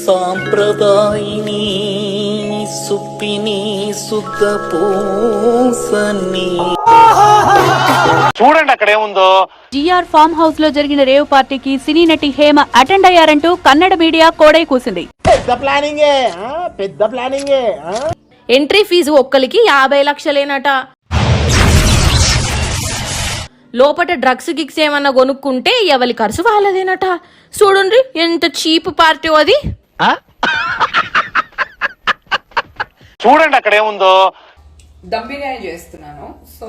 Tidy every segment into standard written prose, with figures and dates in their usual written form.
సాంప్రదాయిని సుప్పిని సుత పూసని చూడండి అక్కడ ఏముందో. జిఆర్ ఫామ్ హౌస్ లో జరిగిన రేవ్ పార్టీకి సినీ నటి హేమ అటెండ్ అయ్యారంటూ కన్నడ మీడియా కోడై కూసింది. పెద్ద ప్లానింగే. ఎంట్రీ ఫీజు ఒక్కరికి 50 లక్షలేనట. లోపట డ్రగ్స్ గిక్స్ ఏమన్నా కొనుక్కుంటే ఎవరి ఖర్చు వాళ్ళదేనట. చూడండి ఎంత చీప్ పార్టీ అది. చూడండి అక్కడ ఏముందో. దమ్ బిర్యానీ చేస్తున్నాను, సో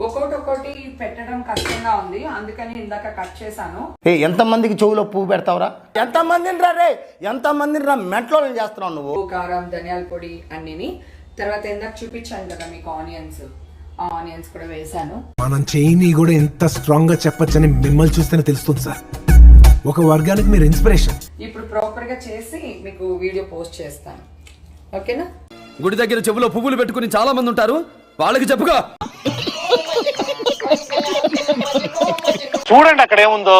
ఒక్కొక్కటి పెట్టడం కష్టంగా ఉంది, అందుకని ఇందాక కట్ చేశాను. ఎంతమందికి చెవులో పువ్వు పెడతావురా? ఎంతమందిని రా రే, ఎంతమందిని రా మెంట్లో చేస్తున్నావు నువ్వు? కారం, ధనియాల పొడి అన్నిని. తర్వాత ఇందాక చూపించాను కదా మీకు ఆనియన్స్, ఆ ఆనియన్స్ కూడా వేసాను. మనం చేయని కూడా ఎంత స్ట్రాంగ్ గా చెప్పొచ్చని మిమ్మల్ని చూస్తేనే తెలుస్తుంది సార్. ఒక వర్గానికి మీరు ఇన్స్పిరేషన్. ఇప్పుడు ప్రాపర్ గా చేసి మీకు వీడియో పోస్ట్ చేస్తాను, ఓకేనా? గుడి దగ్గర చెవులో పువ్వులు పెట్టుకుని చాలా మంది ఉంటారు, వాళ్ళకి చెప్పుగా. చూడండి అక్కడ ఏముందో.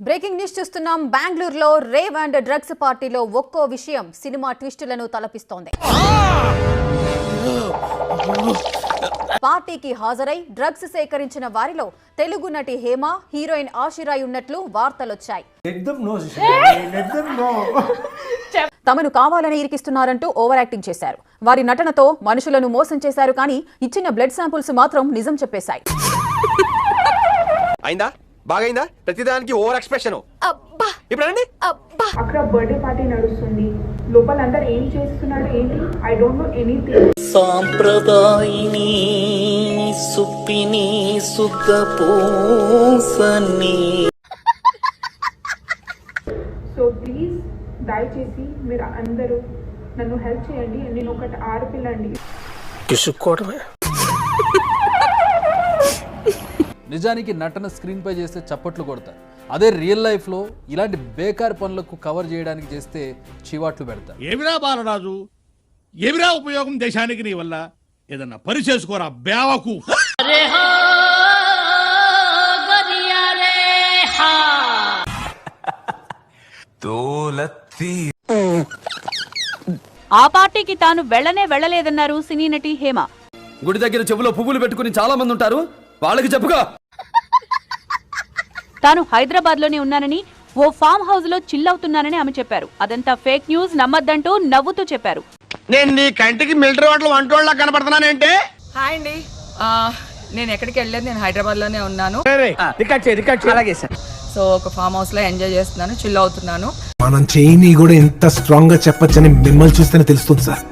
బ్రేకింగ్ న్యూస్ చూస్తున్నాం. బెంగళూరులో రేవ్ అండ్ డ్రగ్స్ పార్టీలో ఒక్కో విషయం సినిమా ట్విస్టులను తలపిస్తోంది. పార్టీకి హాజరై డ్రగ్స్ సేకరించిన వారిలో తెలుగు నటి హేమ, హీరోయిన్ ఆశిరాయ్ ఉన్నట్లు వార్తలొచ్చాయి. తమను కావాలని ఇరికిస్తున్నారంటూ ఓవర్ యాక్టింగ్ చేశారు. వారి నటనతో మనుషులను మోసం చేశారు, కానీ ఇచ్చిన బ్లడ్ శాంపుల్స్ మాత్రం నిజం చెప్పేశాయి. అయిందా? బాగైందా? ప్రతిదానికి ఓవర్ ఎక్స్ప్రెషన్. ఇప్పుడు అక్కడ బర్త్డే పార్టీ నడుస్తుంది, లోపల అందరు ఏం చేస్తున్నాడు ఏంటి, ఐ డోంట్ నో ఎనీథింగ్. సాంప్రదాయిని సుప్పిని సుత పూసని. సో ప్లీజ్ దయచేసి మీరు అందరూ నన్ను హెల్ప్ చేయండి. నేను ఒకటి ఆడపిల్లండి. నిజానికి నటన స్క్రీన్ పై చేస్తే చప్పట్లు కొడతారు, అదే రియల్ లైఫ్ లో ఇలాంటి బేకార్ పనులకు కవర్ చేయడానికి చేస్తే చివాట్లు పెడతారు. ఏమిరా బాలరాజు, ఏమిరా ఉపయోగం దేశానికి నీ వల్ల? ఏదన్నా పని చేసుకోరా బేవకు. ఆ పార్టీకి తాను వెళ్ళలేదన్నారు సినీ నటి హేమ. గుడి దగ్గర చెవులో పువ్వులు పెట్టుకుని చాలా మంది ఉంటారు, వాళ్ళకి చెప్పుగా. తాను హైదరాబాద్ లోనే ఉన్నానని, ఓ ఫామ్ హౌస్ లో చిల్ అవుతున్నానని ఆమె చెప్పారు. అదంతా ఫేక్ న్యూస్, నమ్మద్దంటూ నవ్వుతూ చెప్పారు. నేను నీ కంటికి మిలిటరీ వాటిలో వంటోళ్ళ కనపడుతున్నానంటే. హాయ్ అండి, నేను ఎక్కడికి వెళ్ళలేదు, నేను హైదరాబాద్ లోనే ఉన్నాను. అలాగే సార్. సో ఒక ఫామ్ హౌస్ లో ఎంజాయ్ చేస్తున్నాను, చిల్ అవుతున్నాను. మనం చేయని కూడా ఎంత స్ట్రాంగ్ గా చెప్పొచ్చని మిమ్మల్ని చూస్తేనే తెలుస్తుంది సార్.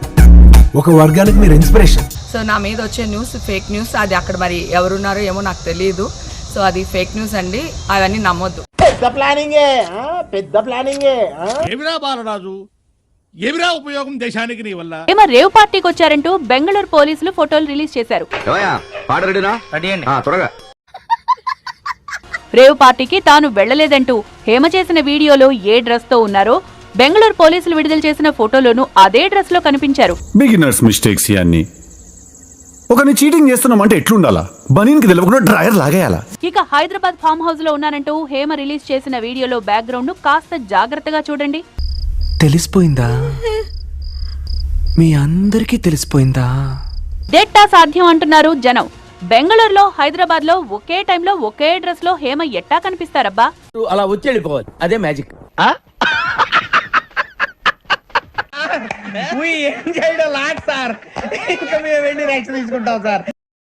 ఒక వర్గానికి మీరు ఇన్స్పిరేషన్. సో నా మీద వచ్చే న్యూస్ ఫేక్ న్యూస్, అది అక్కడ మరి ఎవరున్నారో ఏమో నాకు తెలియదు. సో అది ఫేక్ న్యూస్ అండి, అవన్నీ నమ్మొద్దు. పెద్ద ప్లానింగే, పెద్ద ప్లానింగే. ఏమిరా బాలరాజు, ఏమిరా ఉపయోగం దేశానికి నీ వల్ల? హేమ రేవ్ పార్టీకి వచ్చారంటూ బెంగళూరు పోలీసులు ఫోటోలు రిలీజ్ చేశారు. రేవ్ పార్టీకి తాను వెళ్ళలేదంటూ హేమ చేసిన వీడియోలో ఏ డ్రెస్ తో ఉన్నారో, బెంగళూరు పోలీసులు విడుదల చేసిన ఫోటోలోనూ అదే డ్రెస్ లో కనిపించారు. బిగినర్స్ మిస్టేక్స్ ఇవన్నీ. ఒకరిని చీటింగ్ చేస్తున్నామంటే ఎట్లుండాలా? బనీన్కి తెలియకుండా డ్రైయర్ లాగేయాలా? ఇక హైదరాబాద్ ఫామ్ హౌస్ లో ఉన్నానంటూ హేమ రిలీజ్ చేసిన వీడియోలో బ్యాక్గ్రౌండ్ ను కాస్త జాగ్రత్తగా చూడండి. తెలిసిపోయిందా? మీ అందరికీ తెలిసిపోయిందా? డేటా సాధ్యం అంటున్నారు జనం. బెంగళూరులో, హైదరాబాద్ లో ఒకే టైంలో ఒకే డ్రెస్ లో హేమ ఎట్టా కనిపిస్తారబ్బా? అలా వచ్చి వెళ్ళిపోవాలి, అదే మ్యాజిక్. ఏం చేయడం లాట్ సార్, ఇంకా మేము వెళ్ళి నెక్స్ట్ తీసుకుంటాం సార్.